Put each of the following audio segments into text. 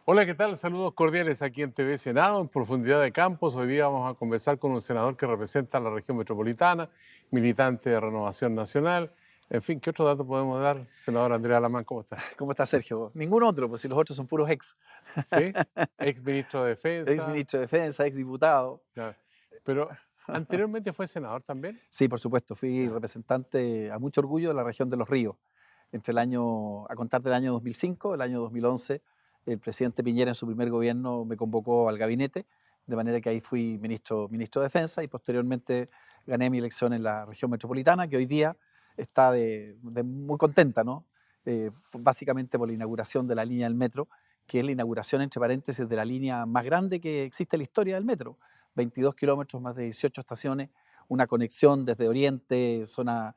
Hola, ¿qué tal? Saludos cordiales aquí en TV Senado, en Profundidad de Campos. Hoy día vamos a conversar con un senador que representa a la región metropolitana, militante de Renovación Nacional. En fin, ¿qué otro dato podemos dar? Senador Andrea Alamán, ¿cómo está? ¿Cómo está Sergio? Ningún otro, pues si los otros son puros ex. ¿Sí? Ex ministro de Ex Defensa. ministro de Defensa, ex diputado. Ya. Pero anteriormente fue senador también. Sí, por supuesto, fui Ya. representante a mucho orgullo de la región de Los Ríos. Entre el año, a contar del año 2005, el año 2011, el presidente Piñera en su primer gobierno me convocó al gabinete, de manera que ahí fui ministro de Defensa y posteriormente gané mi elección en la región metropolitana, que hoy día está muy contenta, ¿no? Básicamente por la inauguración de la línea del metro, que es la inauguración, entre paréntesis, de la línea más grande que existe en la historia del metro. 22 kilómetros, más de 18 estaciones, una conexión desde Oriente, zona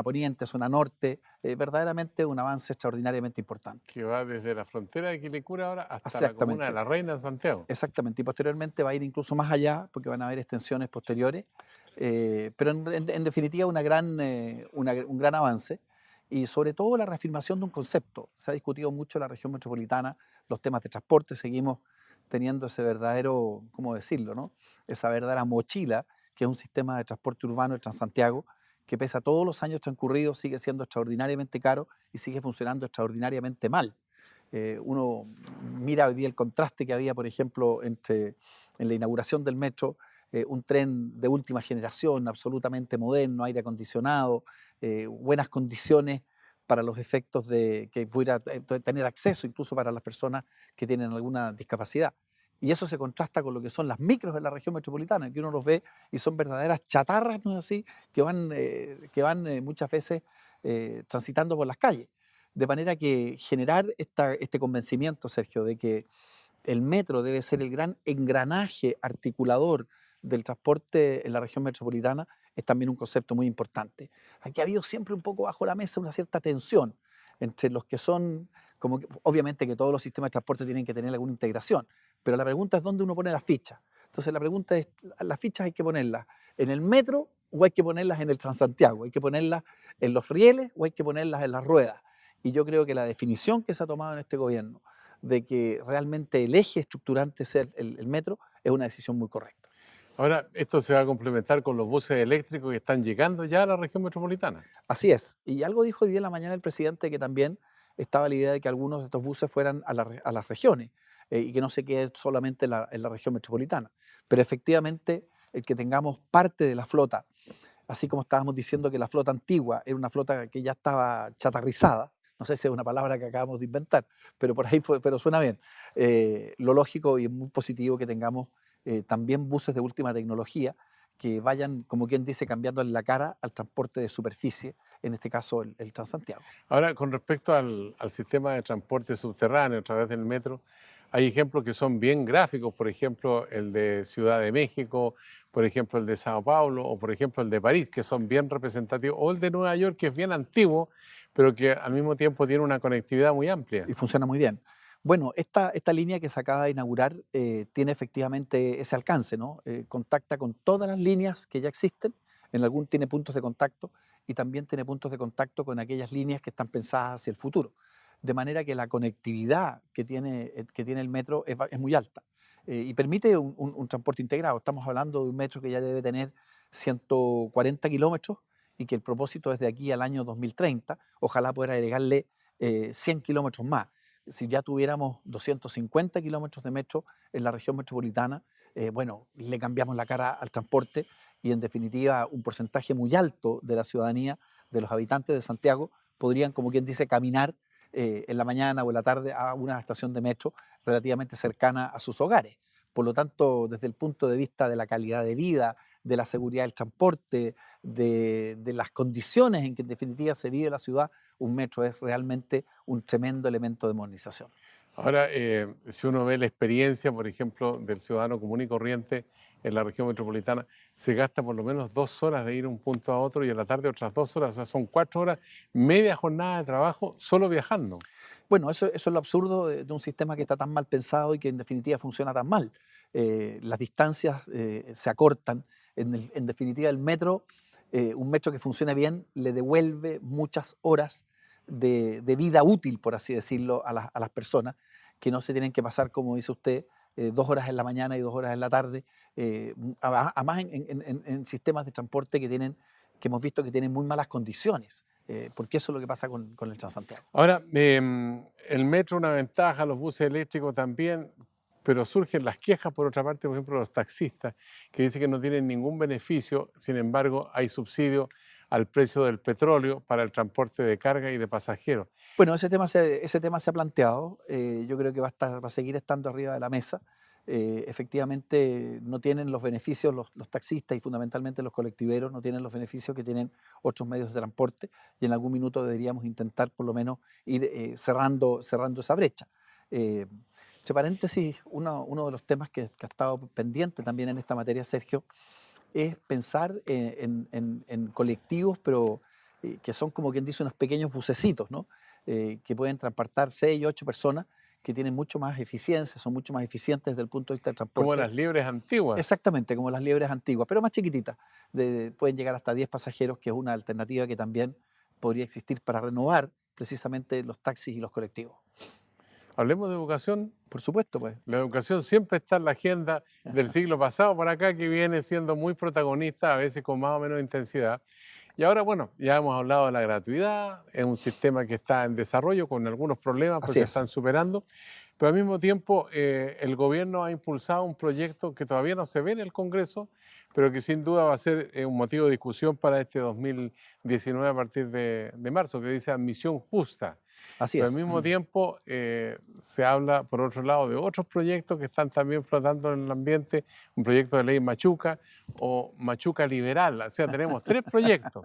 Poniente, zona Norte, verdaderamente un avance extraordinariamente importante. Que va desde la frontera de Quilicura ahora hasta la comuna de Exactamente, La Reina de Santiago. exactamente. Y posteriormente va a ir incluso más allá, porque van a haber extensiones posteriores, pero en definitiva un gran avance y sobre todo la reafirmación de un concepto. Se ha discutido mucho en la región metropolitana los temas de transporte, seguimos teniendo ese verdadero, ¿cómo decirlo?, ¿no? Esa verdadera mochila que es un sistema de transporte urbano, el Transantiago, que pese a todos los años transcurridos sigue siendo extraordinariamente caro y sigue funcionando extraordinariamente mal. Uno mira hoy día el contraste que había, por ejemplo, en la inauguración del metro, un tren de última generación, absolutamente moderno, aire acondicionado, buenas condiciones para los efectos de que pudiera tener acceso incluso para las personas que tienen alguna discapacidad. Y eso se contrasta con lo que son las micros en la región metropolitana, que uno los ve y son verdaderas chatarras, ¿no es así?, que van muchas veces transitando por las calles. De manera que generar este convencimiento, Sergio, de que el metro debe ser el gran engranaje articulador del transporte en la región metropolitana es también un concepto muy importante. Aquí ha habido siempre un poco bajo la mesa una cierta tensión entre los que son, obviamente que todos los sistemas de transporte tienen que tener alguna integración, pero la pregunta es dónde uno pone las fichas. Entonces la pregunta es, ¿las fichas hay que ponerlas en el metro o hay que ponerlas en el Transantiago? ¿Hay que ponerlas en los rieles o hay que ponerlas en las ruedas? Y yo creo que la definición que se ha tomado en este gobierno de que realmente el eje estructurante sea el metro es una decisión muy correcta. Ahora, esto se va a complementar con los buses eléctricos que están llegando ya a la región metropolitana. Así es. Y algo dijo hoy día en la mañana el presidente que también estaba la idea de que algunos de estos buses fueran a las regiones y que no se quede solamente en la región metropolitana. Pero efectivamente, el que tengamos parte de la flota, así como estábamos diciendo que la flota antigua era una flota que ya estaba chatarrizada, no sé si es una palabra que acabamos de inventar, pero por ahí fue, pero suena bien. Lo lógico y muy positivo que tengamos también buses de última tecnología que vayan, como quien dice, cambiando la cara al transporte de superficie, en este caso el Transantiago. Ahora, con respecto al sistema de transporte subterráneo a través del metro, hay ejemplos que son bien gráficos, por ejemplo, el de Ciudad de México, por ejemplo, el de Sao Paulo o, por ejemplo, el de París, que son bien representativos, o el de Nueva York, que es bien antiguo, pero que al mismo tiempo tiene una conectividad muy amplia. Y funciona muy bien. Bueno, esta línea que se acaba de inaugurar tiene efectivamente ese alcance, ¿no? Contacta con todas las líneas que ya existen, en algún tiene puntos de contacto y también tiene puntos de contacto con aquellas líneas que están pensadas hacia el futuro. De manera que la conectividad que tiene el metro es muy alta y permite un transporte integrado. Estamos hablando de un metro que ya debe tener 140 kilómetros y que el propósito es de aquí al año 2030, ojalá poder agregarle 100 kilómetros más. Si ya tuviéramos 250 kilómetros de metro en la región metropolitana, bueno, le cambiamos la cara al transporte y en definitiva un porcentaje muy alto de la ciudadanía, de los habitantes de Santiago, podrían, como quien dice, caminar en la mañana o en la tarde a una estación de metro relativamente cercana a sus hogares. Por lo tanto, desde el punto de vista de la calidad de vida, de la seguridad del transporte, de las condiciones en que en definitiva se vive la ciudad, un metro es realmente un tremendo elemento de modernización. Ahora, si uno ve la experiencia, por ejemplo, del ciudadano común y corriente en la región metropolitana, se gasta por lo menos 2 horas de ir de un punto a otro y en la tarde otras 2 horas, o sea, son 4 horas, media jornada de trabajo solo viajando. Bueno, eso es lo absurdo de un sistema que está tan mal pensado y que en definitiva funciona tan mal. Las distancias se acortan. En definitiva, el metro, un metro que funcione bien, le devuelve muchas horas de vida útil, por así decirlo, a las personas. que no se tienen que pasar, como dice usted, 2 horas en la mañana y 2 horas en la tarde, además en sistemas de transporte que hemos visto que tienen muy malas condiciones, porque eso es lo que pasa con el Transantiago. Ahora, el metro una ventaja, los buses eléctricos también, pero surgen las quejas, por otra parte, por ejemplo, de los taxistas, que dicen que no tienen ningún beneficio, sin embargo, hay subsidio al precio del petróleo para el transporte de carga y de pasajeros. Bueno, ese tema se ha planteado, yo creo que va a seguir estando arriba de la mesa. Efectivamente, no tienen los beneficios los taxistas y fundamentalmente los colectiveros, no tienen los beneficios que tienen otros medios de transporte y en algún minuto deberíamos intentar por lo menos ir cerrando esa brecha. Entre paréntesis, uno de los temas que ha estado pendiente también en esta materia, Sergio, es pensar en colectivos, pero que son como quien dice unos pequeños bucecitos, ¿no? Que pueden transportar 6 8 personas, que tienen mucho más eficiencia, son mucho más eficientes desde el punto de vista del Como transporte. las liebres antiguas. Exactamente, como las liebres antiguas, pero más chiquititas. Pueden llegar hasta 10 pasajeros, que es una alternativa que también podría existir para renovar precisamente los taxis y los colectivos. Hablemos de educación. Por supuesto, pues. La educación siempre está en la agenda del siglo pasado para acá, que viene siendo muy protagonista, a veces con más o menos intensidad. Y ahora, bueno, ya hemos hablado de la gratuidad, es un sistema que está en desarrollo con algunos problemas, pues Así se es. están superando, pero al mismo tiempo el gobierno ha impulsado un proyecto que todavía no se ve en el Congreso, pero que sin duda va a ser un motivo de discusión para este 2019 a partir de marzo, que dice admisión justa. Así Pero al es. mismo tiempo se habla, por otro lado, de otros proyectos que están también flotando en el ambiente, un proyecto de ley Machuca o Machuca Liberal. O sea, tenemos 3 proyectos.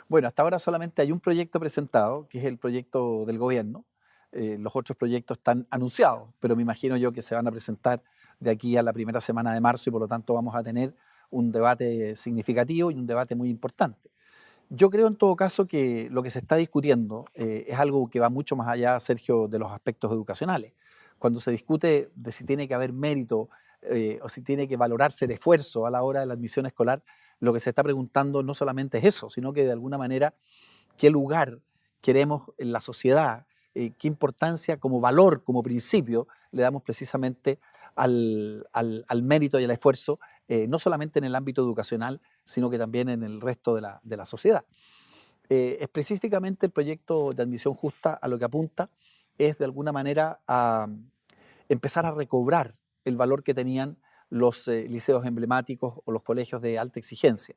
Bueno, hasta ahora solamente hay un proyecto presentado, que es el proyecto del gobierno. Los otros proyectos están anunciados, pero me imagino yo que se van a presentar de aquí a la primera semana de marzo y por lo tanto vamos a tener un debate significativo y un debate muy importante. Yo creo en todo caso que lo que se está discutiendo es algo que va mucho más allá, Sergio, de los aspectos educacionales. Cuando se discute de si tiene que haber mérito o si tiene que valorarse el esfuerzo a la hora de la admisión escolar, lo que se está preguntando no solamente es eso, sino que de alguna manera qué lugar queremos en la sociedad, qué importancia como valor, como principio, le damos precisamente al mérito y al esfuerzo, no solamente en el ámbito educacional, sino que también en el resto de la sociedad. Específicamente el proyecto de admisión justa a lo que apunta es de alguna manera a empezar a recobrar el valor que tenían los liceos emblemáticos o los colegios de alta exigencia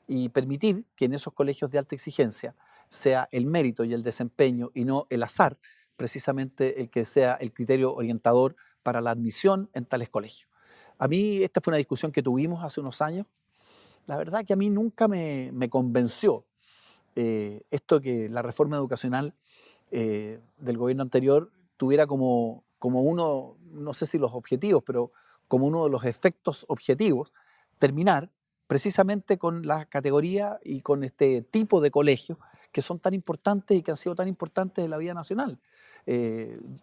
y permitir que en esos colegios de alta exigencia sea el mérito y el desempeño y no el azar precisamente el que sea el criterio orientador para la admisión en tales colegios. A mí esta fue una discusión que tuvimos hace unos años. La verdad que a mí nunca me convenció esto que la reforma educacional del gobierno anterior tuviera como uno, no sé si los objetivos, pero como uno de los efectos objetivos, terminar precisamente con la categoría y con este tipo de colegios que son tan importantes y que han sido tan importantes en la vida nacional.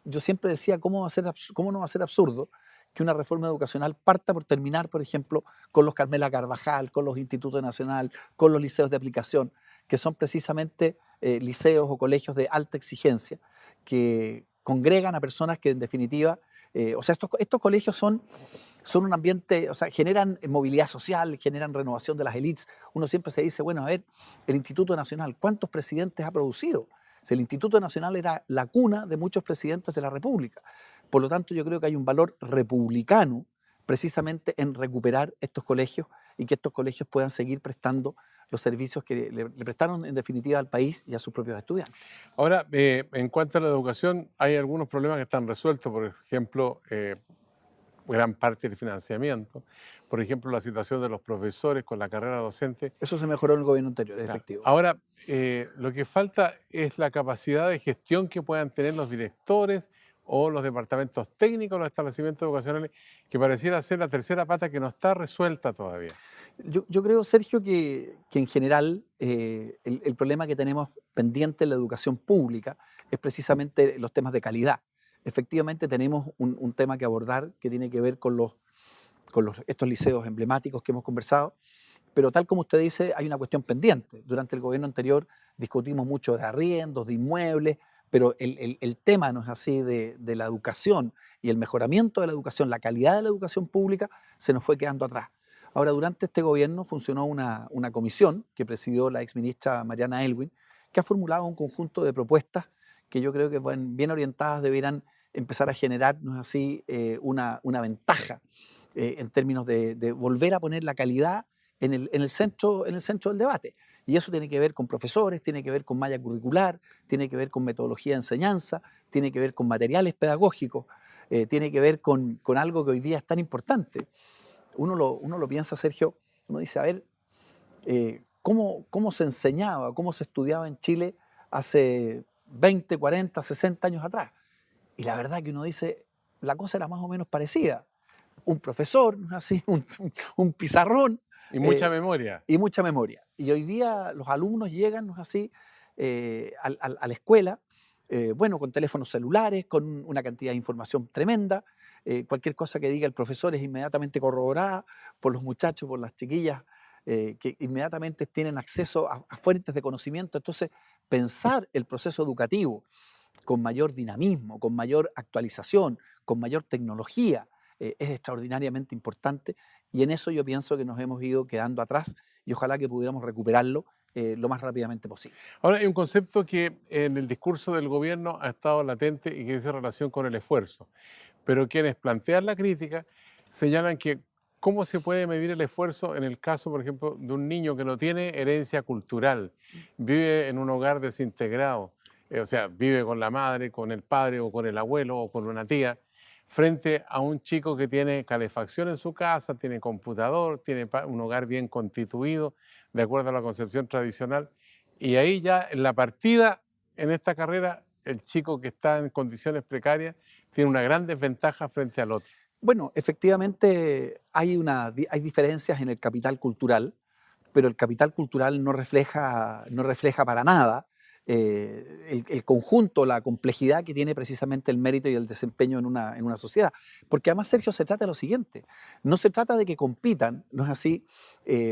Yo siempre decía, ¿cómo no va a ser absurdo que una reforma educacional parta por terminar, por ejemplo, con los Carmela Carvajal, con los Institutos Nacional, con los liceos de aplicación, que son precisamente liceos o colegios de alta exigencia, que congregan a personas que en definitiva, o sea, estos colegios son un ambiente, o sea, generan movilidad social, generan renovación de las élites. Uno siempre se dice, bueno, a ver, el Instituto Nacional, ¿cuántos presidentes ha producido? Si el Instituto Nacional era la cuna de muchos presidentes de la República. Por lo tanto, yo creo que hay un valor republicano precisamente en recuperar estos colegios y que estos colegios puedan seguir prestando los servicios que le prestaron en definitiva al país y a sus propios estudiantes. Ahora, en cuanto a la educación, hay algunos problemas que están resueltos. Por ejemplo, gran parte del financiamiento. Por ejemplo, la situación de los profesores con la carrera docente. Eso se mejoró en el gobierno anterior, es efectivo. Ahora, lo que falta es la capacidad de gestión que puedan tener los directores o los departamentos técnicos, los establecimientos educacionales, que pareciera ser la tercera pata que no está resuelta todavía. Yo creo, Sergio, que en general el problema que tenemos pendiente en la educación pública es precisamente los temas de calidad. Efectivamente tenemos un tema que abordar que tiene que ver con estos liceos emblemáticos que hemos conversado, pero tal como usted dice, hay una cuestión pendiente. Durante el gobierno anterior discutimos mucho de arriendos, de inmuebles, pero el tema, ¿no es así?, de la educación y el mejoramiento de la educación, la calidad de la educación pública, se nos fue quedando atrás. Ahora, durante este gobierno funcionó una comisión que presidió la exministra Mariana Elwin, que ha formulado un conjunto de propuestas que yo creo que bien orientadas deberán empezar a generar, ¿no es así?, una ventaja en términos de volver a poner la calidad en el centro del debate. Y eso tiene que ver con profesores, tiene que ver con malla curricular, tiene que ver con metodología de enseñanza, tiene que ver con materiales pedagógicos, tiene que ver con algo que hoy día es tan importante. Uno lo piensa, Sergio, uno dice, a ver, ¿cómo se enseñaba, cómo se estudiaba en Chile hace 20, 40, 60 años atrás? Y la verdad que uno dice, la cosa era más o menos parecida. Un profesor, ¿no es así? Un pizarrón. Y mucha memoria. Y mucha memoria. Y hoy día los alumnos llegan, ¿no es así?, a la escuela, bueno, con teléfonos celulares, con una cantidad de información tremenda. Cualquier cosa que diga el profesor es inmediatamente corroborada por los muchachos, por las chiquillas, que inmediatamente tienen acceso a fuentes de conocimiento. Entonces, pensar el proceso educativo con mayor dinamismo, con mayor actualización, con mayor tecnología, es extraordinariamente importante, y en eso yo pienso que nos hemos ido quedando atrás y ojalá que pudiéramos recuperarlo lo más rápidamente posible. Ahora, hay un concepto que en el discurso del gobierno ha estado latente y que dice relación con el esfuerzo, pero quienes plantean la crítica señalan que cómo se puede medir el esfuerzo en el caso, por ejemplo, de un niño que no tiene herencia cultural, vive en un hogar desintegrado, o sea, vive con la madre, con el padre o con el abuelo o con una tía, frente a un chico que tiene calefacción en su casa, tiene computador, tiene un hogar bien constituido, de acuerdo a la concepción tradicional. Y ahí ya en la partida, en esta carrera, el chico que está en condiciones precarias tiene una gran desventaja frente al otro. Bueno, efectivamente hay diferencias en el capital cultural, pero el capital cultural no refleja para nada el conjunto, la complejidad que tiene precisamente el mérito y el desempeño en una sociedad. Porque además, Sergio, se trata de lo siguiente, no se trata de que compitan, ¿no es así?,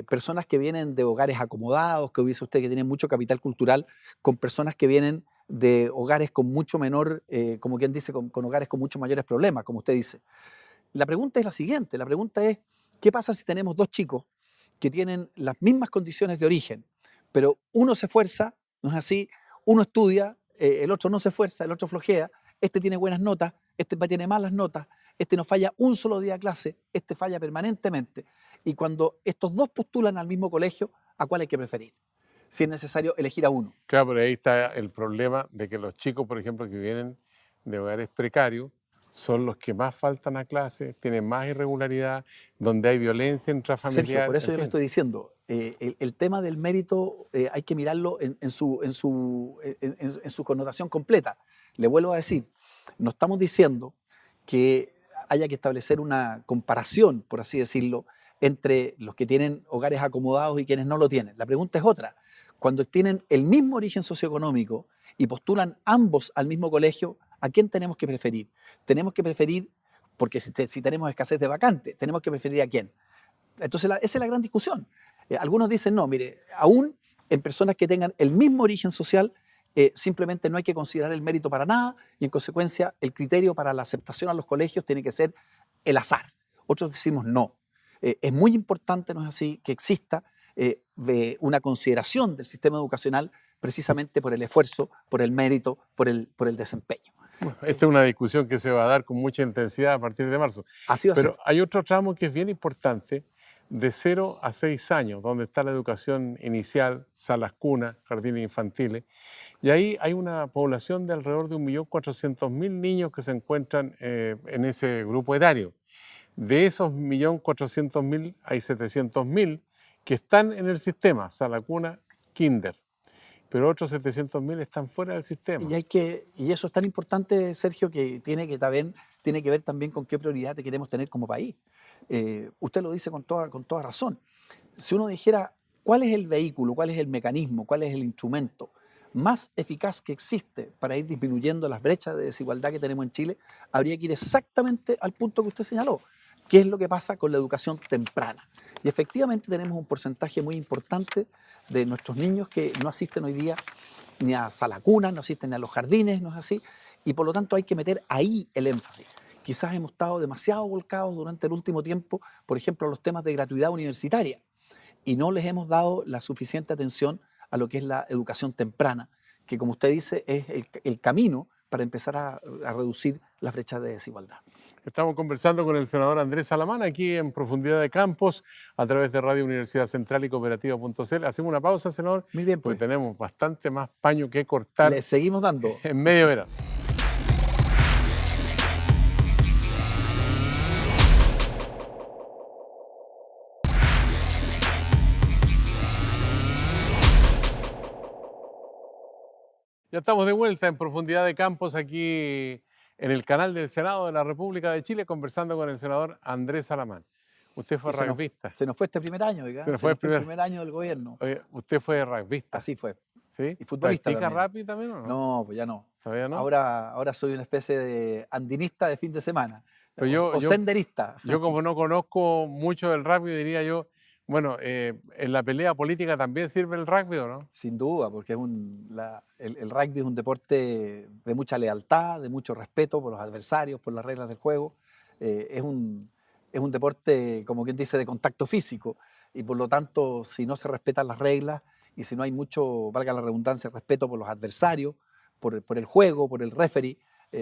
personas que vienen de hogares acomodados, que dice usted que tienen mucho capital cultural, con personas que vienen de hogares con mucho menor, como quien dice, con hogares con mucho mayores problemas, como usted dice. La pregunta es la siguiente, la pregunta es, ¿qué pasa si tenemos dos chicos que tienen las mismas condiciones de origen, pero uno se esfuerza, no es así, uno estudia, el otro no se esfuerza, el otro flojea, este tiene buenas notas, este tiene malas notas, este no falla un solo día de clase, este falla permanentemente, y cuando estos dos postulan al mismo colegio, ¿a cuál hay que preferir? Si es necesario elegir a uno. Claro, pero ahí está el problema de que los chicos, por ejemplo, que vienen de hogares precarios, son los que más faltan a clase, tienen más irregularidad, donde hay violencia Sergio, intrafamiliar, por eso en yo le fin. estoy diciendo, el tema del mérito hay que mirarlo en su connotación completa. Le vuelvo a decir, no estamos diciendo que haya que establecer una comparación, por así decirlo, entre los que tienen hogares acomodados y quienes no lo tienen. La pregunta es otra. Cuando tienen el mismo origen socioeconómico y postulan ambos al mismo colegio, ¿a quién tenemos que preferir? Tenemos que preferir, porque si tenemos escasez de vacantes, tenemos que preferir a quién. Entonces, esa es la gran discusión. Algunos dicen, no, mire, aún en personas que tengan el mismo origen social, simplemente no hay que considerar el mérito para nada y en consecuencia el criterio para la aceptación a los colegios tiene que ser el azar. Otros decimos no. Es muy importante, ¿no es así?, que exista una consideración del sistema educacional precisamente por el esfuerzo, por el mérito, por el desempeño. Esta es una discusión que se va a dar con mucha intensidad a partir de marzo. Así va a ser. Pero hay otro tramo que es bien importante, de 0 a 6 años, donde está la educación inicial, salas cunas, jardines infantiles. Y ahí hay una población de alrededor de 1.400.000 niños que se encuentran en ese grupo etario. De esos 1.400.000 hay 700.000 que están en el sistema, sala cuna, kinder. Pero otros 700.000 están fuera del sistema. Y eso es tan importante, Sergio, que tiene que ver también con qué prioridad te queremos tener como país. Usted lo dice con toda razón. Si uno dijera cuál es el vehículo, cuál es el mecanismo, cuál es el instrumento más eficaz que existe para ir disminuyendo las brechas de desigualdad que tenemos en Chile, habría que ir exactamente al punto que usted señaló. ¿Qué es lo que pasa con la educación temprana? Y efectivamente tenemos un porcentaje muy importante de nuestros niños que no asisten hoy día ni a sala cuna, no asisten ni a los jardines, no es así, y por lo tanto hay que meter ahí el énfasis. Quizás hemos estado demasiado volcados durante el último tiempo, por ejemplo, a los temas de gratuidad universitaria, y no les hemos dado la suficiente atención a lo que es la educación temprana, que como usted dice es el camino para empezar a reducir las brechas de desigualdad. Estamos conversando con el senador Andrés Salamán aquí en Profundidad de Campos a través de Radio Universidad Central y Cooperativa.cl. Hacemos una pausa, senador, Muy bien, porque pues, tenemos bastante más paño que cortar le seguimos dando. en medio verano. Ya estamos de vuelta en Profundidad de Campos aquí en el canal del Senado de la República de Chile conversando con el senador Andrés Salamán. Usted fue Y rugbyista. se nos fue este primer año, oiga, Se nos se fue nos el fue el primer. primer año del gobierno. Oye, usted fue rugbyista. Así fue. ¿Sí? Y futbolista ¿Practica también. rugby también o no? No, pues ya no. ¿Todavía no? Ahora soy una especie de andinista de fin de semana. Pero O senderista. yo como no conozco mucho del rugby, diría yo, bueno, en la pelea política también sirve el rugby, ¿o no? Sin duda, porque el rugby es un deporte de mucha lealtad, de mucho respeto por los adversarios, por las reglas del juego. Es un deporte, como quien dice, de contacto físico. Y por lo tanto, si no se respetan las reglas y si no hay mucho, valga la redundancia, respeto por los adversarios, por el juego, por el referee,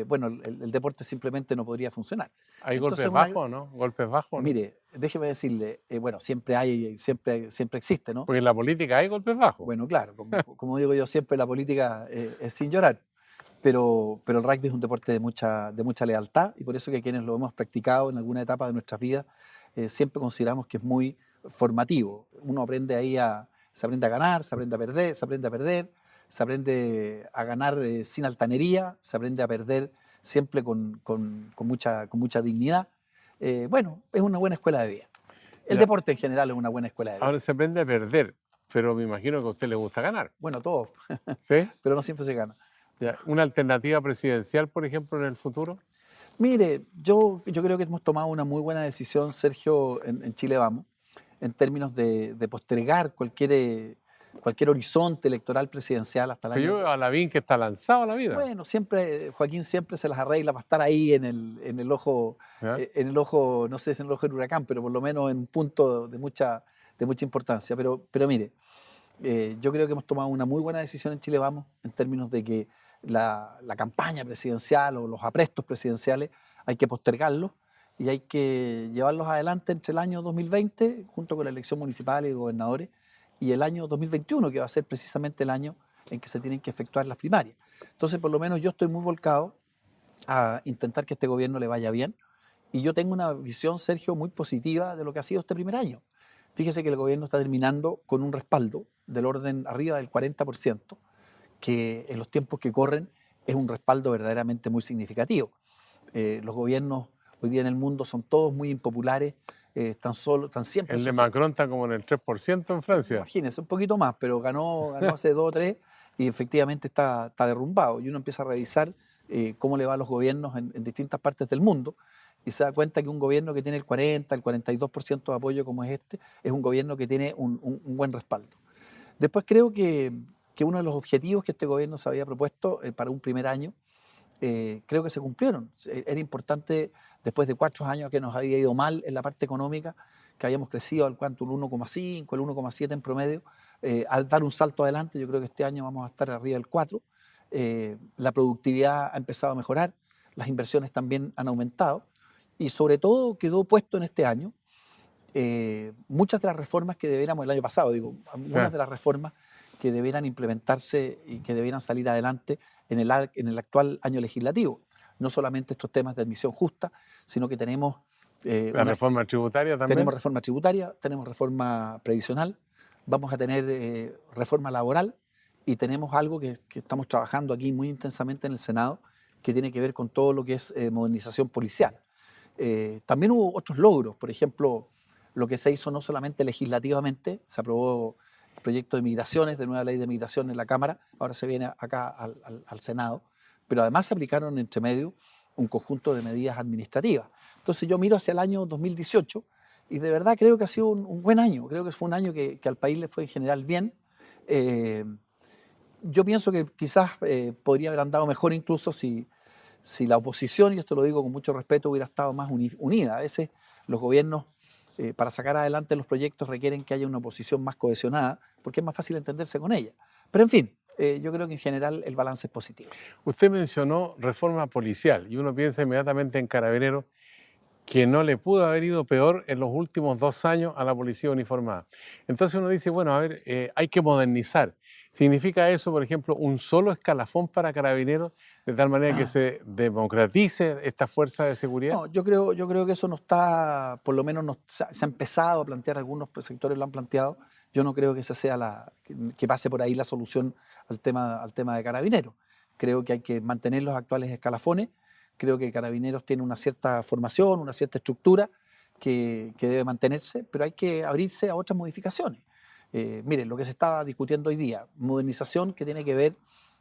bueno, el deporte simplemente no podría funcionar. ¿Hay Entonces, golpes bajos, no? ¿Golpes bajos, no? Mire, déjeme decirle, bueno, siempre existe, ¿no? Porque en la política hay golpes bajos. Bueno, claro, como digo yo siempre, la política es sin llorar, pero el rugby es un deporte de mucha lealtad y por eso que quienes lo hemos practicado en alguna etapa de nuestras vidas, siempre consideramos que es muy formativo. Uno aprende ahí se aprende a ganar, se aprende a perder, se aprende a ganar sin altanería, se aprende a perder siempre con mucha dignidad. Bueno, es una buena escuela de vida. El Ya. deporte en general es una buena escuela de vida. Ahora se aprende a perder, pero me imagino que a usted le gusta ganar. Bueno, todo, ¿Sí? pero no siempre se gana. Ya. ¿Una alternativa presidencial, por ejemplo, en el futuro? Mire, yo creo que hemos tomado una muy buena decisión, Sergio, en Chile Vamos, en términos de postergar cualquier horizonte electoral presidencial hasta el Pero yo año. veo a Lavín que está lanzado a la vida. Bueno, siempre, Joaquín siempre se las arregla para estar ahí en el ojo, ¿Ya? no sé si en el ojo del huracán, pero por lo menos en un punto de mucha importancia. Pero mire, yo creo que hemos tomado una muy buena decisión en Chile Vamos, en términos de que la campaña presidencial o los aprestos presidenciales hay que postergarlos y hay que llevarlos adelante entre el año 2020, junto con la elección municipal y de gobernadores, y el año 2021, que va a ser precisamente el año en que se tienen que efectuar las primarias. Entonces, por lo menos yo estoy muy volcado a intentar que este gobierno le vaya bien, y yo tengo una visión, Sergio, muy positiva de lo que ha sido este primer año. Fíjese que el gobierno está terminando con un respaldo del orden arriba del 40%, que en los tiempos que corren es un respaldo verdaderamente muy significativo. Los gobiernos hoy día en el mundo son todos muy impopulares, están siempre... El de Macron está como en el 3% en Francia. Imagínense, un poquito más, pero ganó hace 2 o 3 y efectivamente está derrumbado. Y uno empieza a revisar cómo le va a los gobiernos en distintas partes del mundo y se da cuenta que un gobierno que tiene el 40, el 42% de apoyo como es este, es un gobierno que tiene un buen respaldo. Después creo que uno de los objetivos que este gobierno se había propuesto para un primer año, creo que se cumplieron. Era importante, después de 4 años que nos había ido mal en la parte económica, que habíamos crecido al cuanto el 1,5, el 1,7 en promedio, al dar un salto adelante, yo creo que este año vamos a estar arriba del 4. La productividad ha empezado a mejorar, las inversiones también han aumentado y sobre todo quedó puesto en este año muchas de las reformas que debiéramos, el año pasado digo, algunas de las reformas que debieran implementarse y que debieran salir adelante en el actual año legislativo. No solamente estos temas de admisión justa, sino que tenemos... La reforma tributaria también. Tenemos reforma tributaria, tenemos reforma previsional, vamos a tener reforma laboral y tenemos algo que estamos trabajando aquí muy intensamente en el Senado, que tiene que ver con todo lo que es modernización policial. También hubo otros logros, por ejemplo, lo que se hizo no solamente legislativamente, se aprobó el proyecto de migraciones, de nueva ley de migración en la Cámara, ahora se viene acá al Senado, pero además se aplicaron entre medio un conjunto de medidas administrativas. Entonces yo miro hacia el año 2018 Y de verdad creo que ha sido un buen año, creo que fue un año que al país le fue en general bien. Eh, yo pienso que quizás podría haber andado mejor incluso si la oposición, y esto lo digo con mucho respeto, hubiera estado más unida. A veces los gobiernos, para sacar adelante los proyectos, requieren que haya una oposición más cohesionada, porque es más fácil entenderse con ella. Pero en fin, yo creo que en general el balance es positivo. Usted mencionó reforma policial y uno piensa inmediatamente en Carabineros, que no le pudo haber ido peor en los últimos 2 años a la policía uniformada. Entonces uno dice, bueno, a ver, hay que modernizar. ¿Significa eso, por ejemplo, un solo escalafón para Carabineros, de tal manera que se democratice esta fuerza de seguridad? No, yo creo que eso no está, por lo menos se ha empezado a plantear, algunos sectores lo han planteado. Yo no creo que esa sea que pase por ahí la solución al tema de Carabineros. Creo que hay que mantener los actuales escalafones. Creo que Carabineros tiene una cierta formación, una cierta estructura que debe mantenerse, pero hay que abrirse a otras modificaciones. Miren, lo que se estaba discutiendo hoy día, modernización que tiene que ver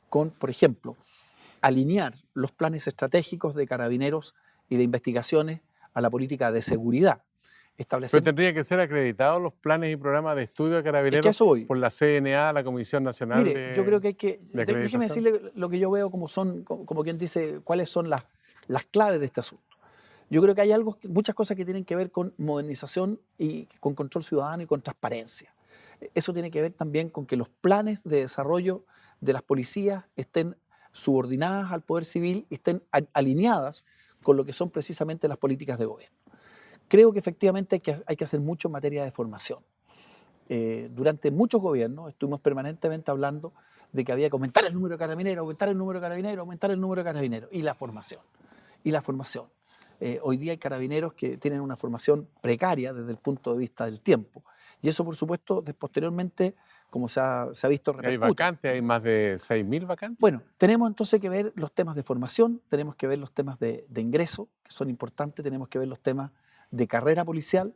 con, por ejemplo, alinear los planes estratégicos de Carabineros y de investigaciones a la política de seguridad. Pero Establecer, tendría que ser acreditados los planes y programas de estudio de es que a Carabineros eso voy. por la CNA, la Comisión Nacional Mire, yo creo que hay que, de déjeme Acreditación. decirle lo que yo veo como quien dice, cuáles son las claves de este asunto. Yo creo que hay muchas cosas que tienen que ver con modernización y con control ciudadano y con transparencia. Eso tiene que ver también con que los planes de desarrollo de las policías estén subordinadas al poder civil y estén alineadas con lo que son precisamente las políticas de gobierno. Creo que efectivamente hay que hacer mucho en materia de formación. Durante muchos gobiernos estuvimos permanentemente hablando de que había que aumentar el número de carabineros, aumentar el número de carabineros, aumentar el número de carabineros y la formación. Y la formación. Hoy día hay carabineros que tienen una formación precaria desde el punto de vista del tiempo. Y eso, por supuesto, posteriormente, como se ha visto, Hay repercute. vacantes, hay más de 6.000 vacantes. Bueno, tenemos entonces que ver los temas de formación, tenemos que ver los temas de ingreso, que son importantes, tenemos que ver los temas de carrera policial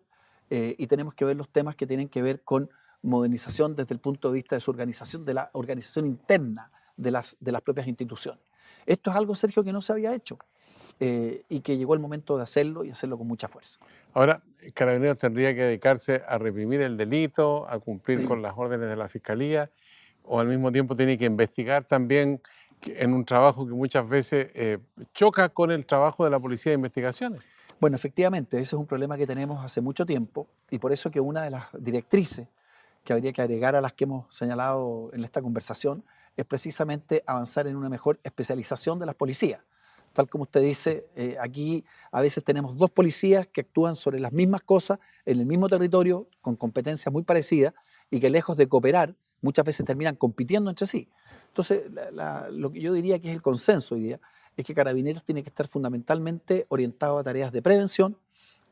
y tenemos que ver los temas que tienen que ver con modernización desde el punto de vista de su organización, de la organización interna de las propias instituciones. Esto es algo, Sergio, que no se había hecho y que llegó el momento de hacerlo y hacerlo con mucha fuerza. Ahora, Carabineros tendría que dedicarse a reprimir el delito, a cumplir con las órdenes de la Fiscalía, o al mismo tiempo tiene que investigar también en un trabajo que muchas veces choca con el trabajo de la Policía de Investigaciones. Bueno, efectivamente, ese es un problema que tenemos hace mucho tiempo y por eso que una de las directrices que habría que agregar a las que hemos señalado en esta conversación es precisamente avanzar en una mejor especialización de las policías. Tal como usted dice, aquí a veces tenemos dos policías que actúan sobre las mismas cosas en el mismo territorio, con competencias muy parecidas y que lejos de cooperar, muchas veces terminan compitiendo entre sí. Entonces, lo que yo diría que es el consenso hoy día es que Carabineros tiene que estar fundamentalmente orientado a tareas de prevención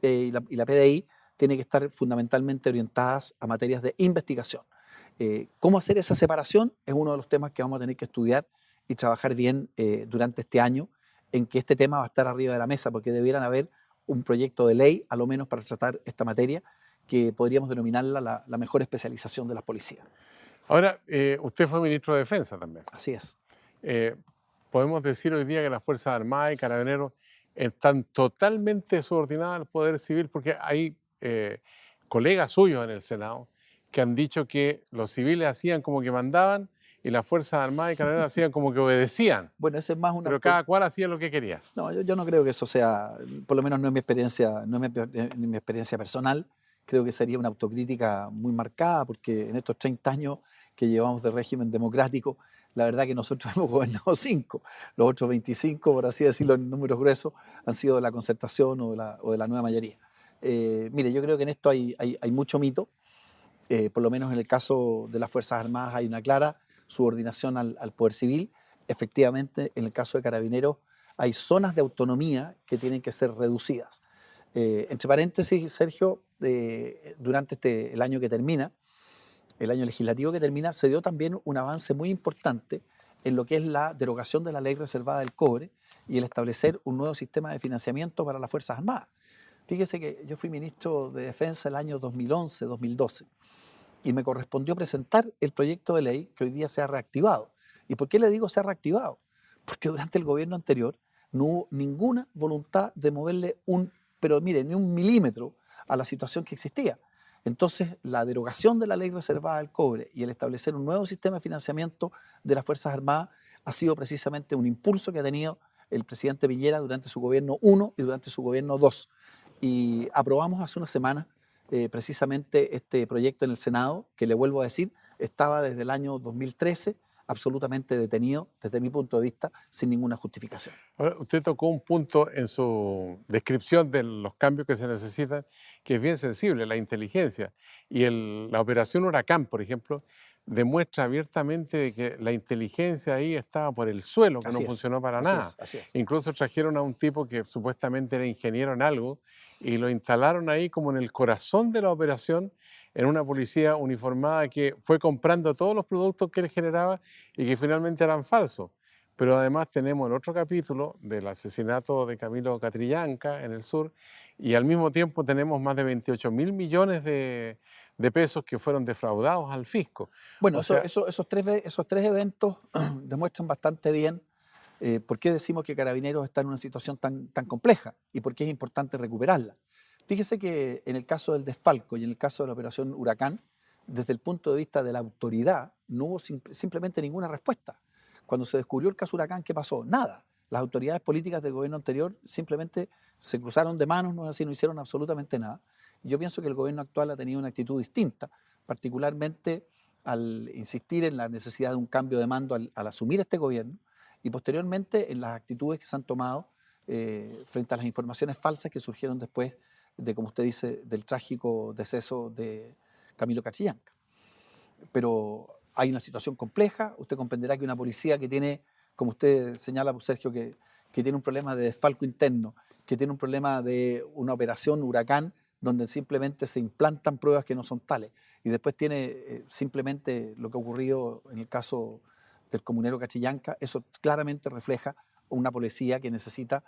y la PDI tiene que estar fundamentalmente orientadas a materias de investigación. ¿Cómo hacer esa separación? Es uno de los temas que vamos a tener que estudiar y trabajar bien durante este año, en que este tema va a estar arriba de la mesa, porque debieran haber un proyecto de ley, a lo menos para tratar esta materia, que podríamos denominarla la mejor especialización de las policías. Ahora, usted fue ministro de Defensa también. Así es. Eh, podemos decir hoy día que las Fuerzas Armadas y Carabineros están totalmente subordinadas al Poder Civil, porque hay colegas suyos en el Senado que han dicho que los civiles hacían como que mandaban y las Fuerzas Armadas y Carabineros hacían como que obedecían, Bueno, ese es más una... pero cada cual hacía lo que quería. No, yo no creo que eso sea, por lo menos no es mi experiencia, no es mi experiencia personal. Creo que sería una autocrítica muy marcada, porque en estos 30 años que llevamos de régimen democrático, la verdad que nosotros hemos gobernado 5. Los otros 25, por así decirlo, en números gruesos, han sido de la concertación o de la nueva mayoría. Mire, yo creo que en esto hay mucho mito. Por lo menos en el caso de las Fuerzas Armadas hay una clara subordinación al Poder Civil. Efectivamente, en el caso de Carabineros hay zonas de autonomía que tienen que ser reducidas. Entre paréntesis, Sergio, durante el año que termina, el año legislativo que termina, se dio también un avance muy importante en lo que es la derogación de la ley reservada del cobre y el establecer un nuevo sistema de financiamiento para las Fuerzas Armadas. Fíjese que yo fui ministro de Defensa el año 2011-2012 y me correspondió presentar el proyecto de ley que hoy día se ha reactivado. ¿Y por qué le digo se ha reactivado? Porque durante el gobierno anterior no hubo ninguna voluntad de moverle pero mire, ni un milímetro a la situación que existía. Entonces, la derogación de la ley reservada del cobre y el establecer un nuevo sistema de financiamiento de las Fuerzas Armadas ha sido precisamente un impulso que ha tenido el presidente Piñera durante su gobierno 1 y durante su gobierno 2. Y aprobamos hace una semana precisamente este proyecto en el Senado, que le vuelvo a decir, estaba desde el año 2013 absolutamente detenido, desde mi punto de vista, sin ninguna justificación. Ahora, usted tocó un punto en su descripción de los cambios que se necesitan, que es bien sensible, la inteligencia. Y la operación Huracán, por ejemplo, demuestra abiertamente de que la inteligencia ahí estaba por el suelo, que no Así es, funcionó para así nada. es, así es. Incluso trajeron a un tipo que supuestamente era ingeniero en algo y lo instalaron ahí como en el corazón de la operación, en una policía uniformada que fue comprando todos los productos que él generaba y que finalmente eran falsos. Pero además tenemos el otro capítulo del asesinato de Camilo Catrillanca en el sur y al mismo tiempo tenemos más de 28.000 millones de pesos que fueron defraudados al fisco. Bueno, O sea, esos tres eventos demuestran bastante bien por qué decimos que Carabineros está en una situación tan compleja y por qué es importante recuperarla. Fíjese que en el caso del desfalco y en el caso de la operación Huracán, desde el punto de vista de la autoridad, no hubo simplemente ninguna respuesta. Cuando se descubrió el caso Huracán, ¿qué pasó? Nada. Las autoridades políticas del gobierno anterior simplemente se cruzaron de manos, no hicieron absolutamente nada. Yo pienso que el gobierno actual ha tenido una actitud distinta, particularmente al insistir en la necesidad de un cambio de mando al asumir este gobierno y posteriormente en las actitudes que se han tomado frente a las informaciones falsas que surgieron después de, como usted dice, del trágico deceso de Camilo Catrillanca. Pero hay una situación compleja, usted comprenderá que una policía que tiene, como usted señala, pues, Sergio, que tiene un problema de desfalco interno, que tiene un problema de una operación Huracán, donde simplemente se implantan pruebas que no son tales, y después tiene simplemente lo que ha ocurrido en el caso del comunero Catrillanca, eso claramente refleja una policía que necesita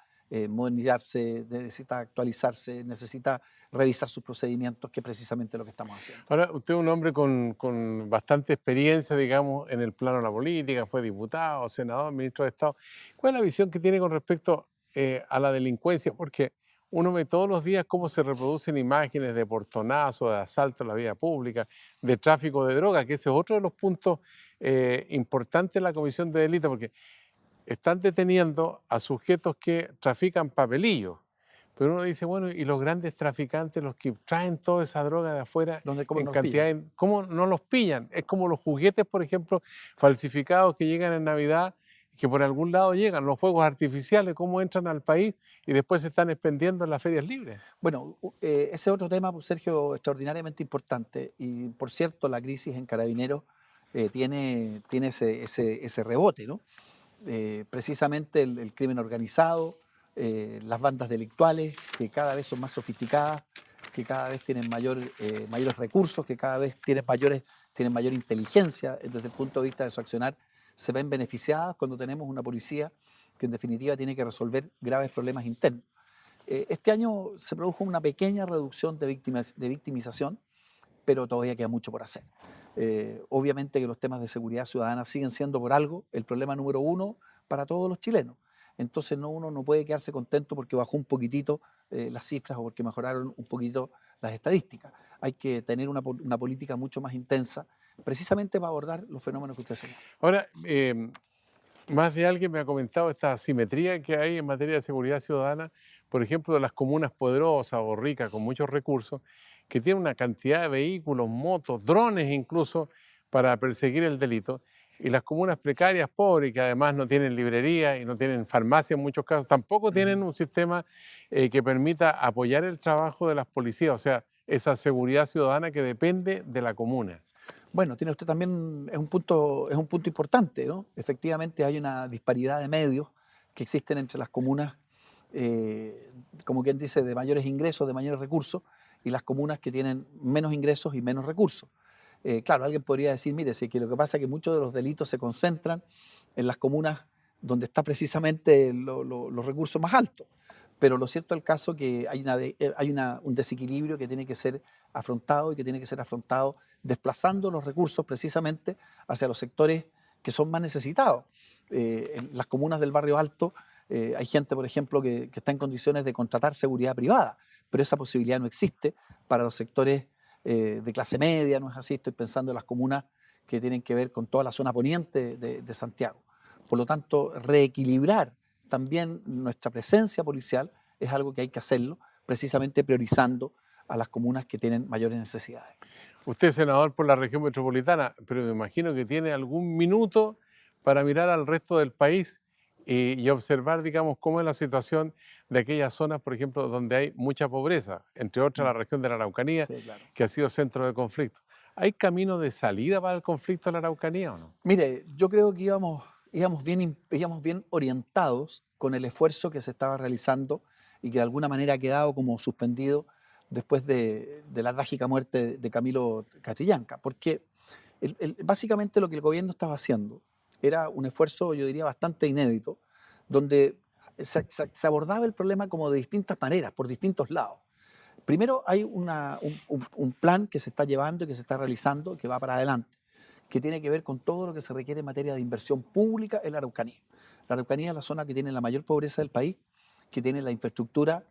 modernizarse, necesita actualizarse, necesita revisar sus procedimientos, que es precisamente lo que estamos haciendo. ahora usted es un hombre con bastante experiencia, digamos, en el plano de la política, fue diputado, senador, ministro de Estado. ¿Cuál es la visión que tiene con respecto a la delincuencia? Porque uno ve todos los días cómo se reproducen imágenes de portonazos, de asalto a la vía pública, de tráfico de drogas, que ese es otro de los puntos importantes en la comisión de delito, porque están deteniendo a sujetos que trafican papelillos. Pero uno dice, bueno, ¿y los grandes traficantes, los que traen toda esa droga de afuera ¿Cómo en nos pillan? cantidad, cómo no los pillan? Es como los juguetes, por ejemplo, falsificados que llegan en Navidad, que por algún lado llegan, los fuegos artificiales, cómo entran al país y después se están expendiendo en las ferias libres. Bueno, ese otro tema, pues, Sergio, extraordinariamente importante. Y por cierto, la crisis en Carabineros tiene ese rebote, ¿no? Precisamente el crimen organizado, las bandas delictuales, que cada vez son más sofisticadas, que cada vez tienen mayores recursos, que cada vez tienen mayor inteligencia desde el punto de vista de su accionar, se ven beneficiadas cuando tenemos una policía que en definitiva tiene que resolver graves problemas internos. Este año se produjo una pequeña reducción de victimización, pero todavía queda mucho por hacer. Obviamente que los temas de seguridad ciudadana siguen siendo por algo el problema número uno para todos los chilenos. Entonces uno no puede quedarse contento porque bajó un poquitito las cifras o porque mejoraron un poquito las estadísticas. Hay que tener una política mucho más intensa precisamente para abordar los fenómenos que usted señala. Ahora, más de alguien me ha comentado esta asimetría que hay en materia de seguridad ciudadana, por ejemplo, de las comunas poderosas o ricas con muchos recursos, que tienen una cantidad de vehículos, motos, drones incluso, para perseguir el delito, y las comunas precarias, pobres, que además no tienen librería y no tienen farmacia en muchos casos, tampoco tienen un sistema que permita apoyar el trabajo de las policías, o sea, esa seguridad ciudadana que depende de la comuna. Bueno, tiene usted también, es un punto importante, ¿no? Efectivamente hay una disparidad de medios que existen entre las comunas, como quien dice, de mayores ingresos, de mayores recursos, y las comunas que tienen menos ingresos y menos recursos. Claro, alguien podría decir, mire, si que lo que pasa es que muchos de los delitos se concentran en las comunas donde está precisamente los recursos más altos. Pero lo cierto es el caso que hay un desequilibrio que tiene que ser afrontado y que tiene que ser afrontado desplazando los recursos precisamente hacia los sectores que son más necesitados. En las comunas del barrio alto hay gente, por ejemplo, que está en condiciones de contratar seguridad privada, pero esa posibilidad no existe para los sectores de clase media, ¿no es así? Estoy pensando en las comunas que tienen que ver con toda la zona poniente de Santiago. Por lo tanto, reequilibrar también nuestra presencia policial es algo que hay que hacerlo, precisamente priorizando a las comunas que tienen mayores necesidades. Usted es senador por la región metropolitana, pero me imagino que tiene algún minuto para mirar al resto del país y observar, digamos, cómo es la situación de aquellas zonas, por ejemplo, donde hay mucha pobreza, entre otras la región de la Araucanía, Sí, claro. que ha sido centro de conflicto. ¿Hay camino de salida para el conflicto de la Araucanía o no? Mire, yo creo que íbamos bien orientados con el esfuerzo que se estaba realizando y que de alguna manera ha quedado como suspendido después de la trágica muerte de Camilo Catrillanca, porque básicamente lo que el gobierno estaba haciendo era un esfuerzo, yo diría, bastante inédito, donde se abordaba el problema como de distintas maneras, por distintos lados. Primero hay un plan que se está llevando y que se está realizando, que va para adelante, que tiene que ver con todo lo que se requiere en materia de inversión pública en la Araucanía. La Araucanía es la zona que tiene la mayor pobreza del país, que tiene la infraestructura,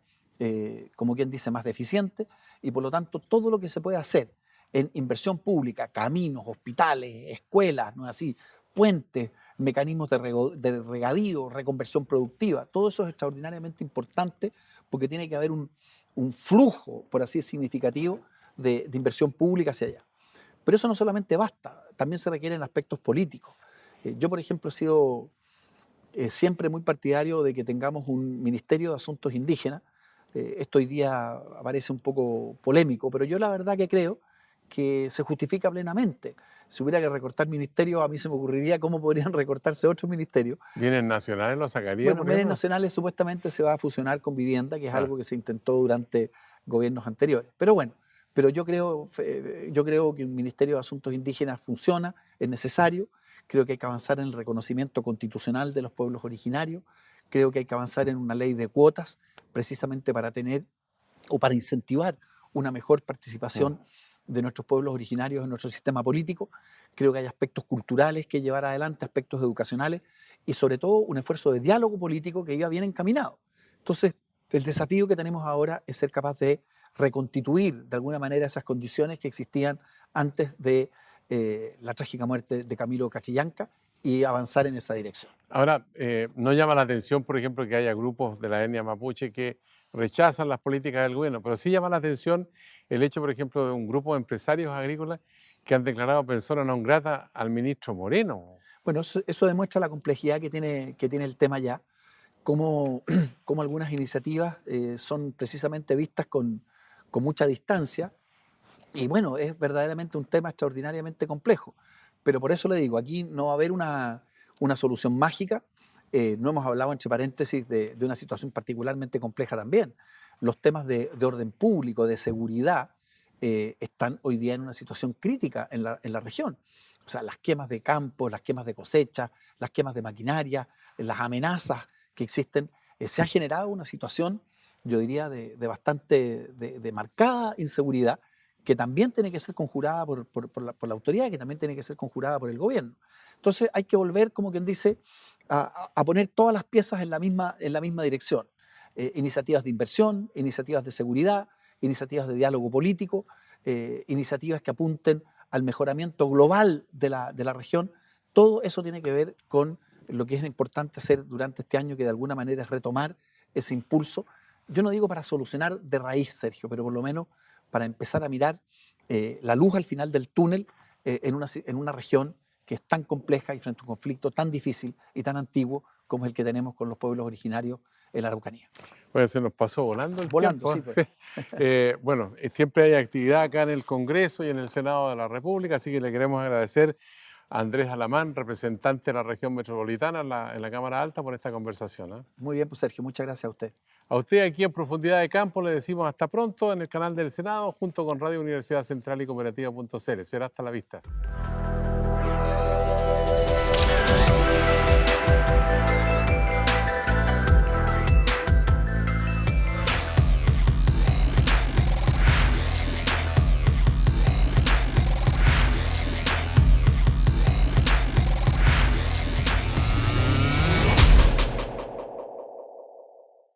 como quien dice, más deficiente, y por lo tanto todo lo que se puede hacer en inversión pública, caminos, hospitales, escuelas, ¿no es así?, puentes, mecanismos de regadío, reconversión productiva, todo eso es extraordinariamente importante porque tiene que haber un flujo, por así significativo, de inversión pública hacia allá. Pero eso no solamente basta, también se requieren aspectos políticos. Yo, por ejemplo, he sido siempre muy partidario de que tengamos un Ministerio de Asuntos Indígenas. Esto hoy día parece un poco polémico, pero yo la verdad que creo que se justifica plenamente. Si hubiera que recortar ministerios, a mí se me ocurriría cómo podrían recortarse otros ministerios. ¿Bienes nacionales lo sacaría, Bueno, por bienes ejemplo? nacionales supuestamente se va a fusionar con vivienda, que es Ah, algo que se intentó durante gobiernos anteriores. Pero bueno, yo creo que el Ministerio de Asuntos Indígenas funciona, es necesario. Creo que hay que avanzar en el reconocimiento constitucional de los pueblos originarios. Creo que hay que avanzar en una ley de cuotas, precisamente para tener o para incentivar una mejor participación de nuestros pueblos originarios en nuestro sistema político. Creo que hay aspectos culturales que llevar adelante, aspectos educacionales y sobre todo un esfuerzo de diálogo político que iba bien encaminado. Entonces, el desafío que tenemos ahora es ser capaz de reconstituir de alguna manera esas condiciones que existían antes de la trágica muerte de Camilo Catrillanca y avanzar en esa dirección. ahora, no llama la atención, por ejemplo, que haya grupos de la etnia mapuche que rechazan las políticas del gobierno, pero sí llama la atención el hecho, por ejemplo, de un grupo de empresarios agrícolas que han declarado persona non grata al ministro Moreno. Bueno, eso demuestra la complejidad que tiene el tema ya, cómo, cómo algunas iniciativas son precisamente vistas con mucha distancia. Y bueno, es verdaderamente un tema extraordinariamente complejo. Pero por eso le digo, aquí no va a haber una solución mágica. No hemos hablado, entre paréntesis, de una situación particularmente compleja también. Los temas de orden público, de seguridad, están hoy día en una situación crítica en la región. O sea, las quemas de campo, las quemas de cosecha, las quemas de maquinaria, las amenazas que existen, se ha generado una situación, yo diría, de bastante, de marcada inseguridad, que también tiene que ser conjurada por la autoridad, que también tiene que ser conjurada por el gobierno. Entonces hay que volver, como quien dice, a poner todas las piezas en la misma dirección. Iniciativas de inversión, iniciativas de seguridad, iniciativas de diálogo político, iniciativas que apunten al mejoramiento global de la región. Todo eso tiene que ver con lo que es importante hacer durante este año, que de alguna manera es retomar ese impulso. Yo no digo para solucionar de raíz, Sergio, pero por lo menos para empezar a mirar la luz al final del túnel en una región que es tan compleja y frente a un conflicto tan difícil y tan antiguo como el que tenemos con los pueblos originarios en la Araucanía. Bueno, se nos pasó volando el Volando, tiempo. sí, pues. Sí. Bueno, siempre hay actividad acá en el Congreso y en el Senado de la República, así que le queremos agradecer a Andrés Alamán, representante de la región metropolitana en la Cámara Alta, por esta conversación, ¿eh? Muy bien, pues Sergio, muchas gracias a usted. A usted aquí en Profundidad de Campo le decimos hasta pronto en el canal del Senado junto con Radio Universidad Central y Cooperativa.cl. Será hasta la vista.